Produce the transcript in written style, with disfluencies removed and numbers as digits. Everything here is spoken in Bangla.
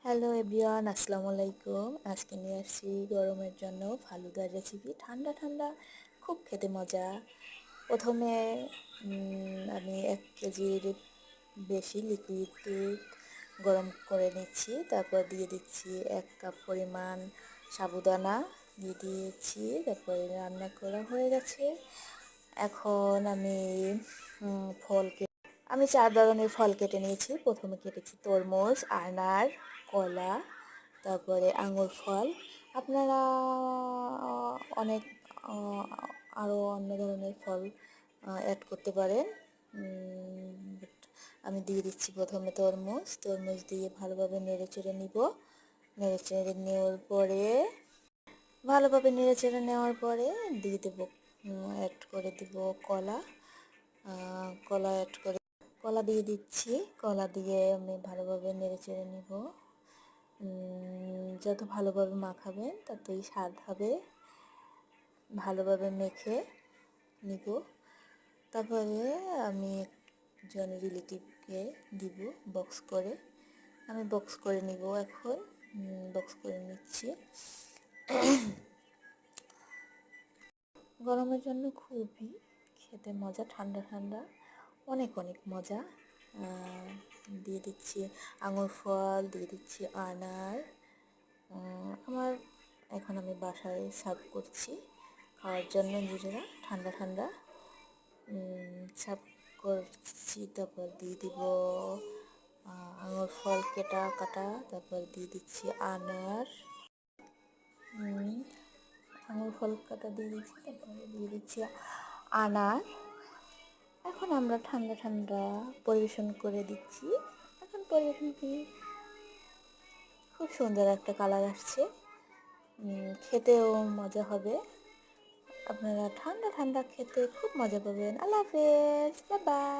হ্যালো এভরিওয়ান, আসসালামু আলাইকুম। আজকে নিয়ে আসছি গরমের জন্য ফালুদার রেসিপি। ঠান্ডা ঠান্ডা, খুব খেতে মজা। প্রথমে আমি 1 কেজির বেশি লিকুইড দুধ গরম করে নিচ্ছি। তারপর দিয়ে দিচ্ছি 1 কাপ পরিমাণ সাবুদানা দিয়ে দিয়েছি। তারপরে রান্না করা হয়ে গেছে। এখন আমি 4 ধরনের ফল কেটে নিয়েছি। প্রথমে কেটেছি তরমুজ, আনার, কলা, তারপরে আঙুর ফল। আপনারা অনেক আরও অন্য ধরনের ফল অ্যাড করতে পারেন। বাট আমি দিয়ে দিচ্ছি প্রথমে তরমুজ দিয়ে ভালোভাবে নেড়েচেড়ে নিব। নেড়েচেড়ে নেওয়ার পরে দিয়ে দেবো, অ্যাড করে দিব কলা। কলা দিয়ে দিচ্ছি। কলা দিয়ে আমি ভালোভাবে নেড়েচেড়ে নিব। যত ভালোভাবে মাখাবেন ততই স্বাদ হবে। ভালোভাবে মেখে নিব। তারপরে আমি একজন রিলেটিভকে দিব আমি বক্স করে নিব। এখন বক্স করে নিচ্ছি। গরমের জন্য খুবই খেতে মজা, ঠান্ডা ঠান্ডা, অনেক অনেক মজা। দিয়ে দিচ্ছি আঙুর ফল, দিয়ে দিচ্ছি আনার। এখন আমি বাসায় সার্ভ করছি খাওয়ার জন্য, নিজেরা ঠান্ডা ঠান্ডা সার্ভ করছি। তারপর দিয়ে দিব আঙুর ফল কাটা, তারপর দিয়ে দিচ্ছি আঙুর ফল কাটা দিয়ে দিচ্ছি, তারপরে দিয়ে দিচ্ছি আনার। এখন আমরা ঠান্ডা ঠান্ডা পরিবেশন করে দিচ্ছি। এখন পরিবেশনটি খুব সুন্দর একটা কালার আসছে, খেতেও মজা হবে। আপনারা ঠান্ডা ঠান্ডা খেতে খুব মজা পাবেন। আল্লাহ হাফেজ, বাই বাই।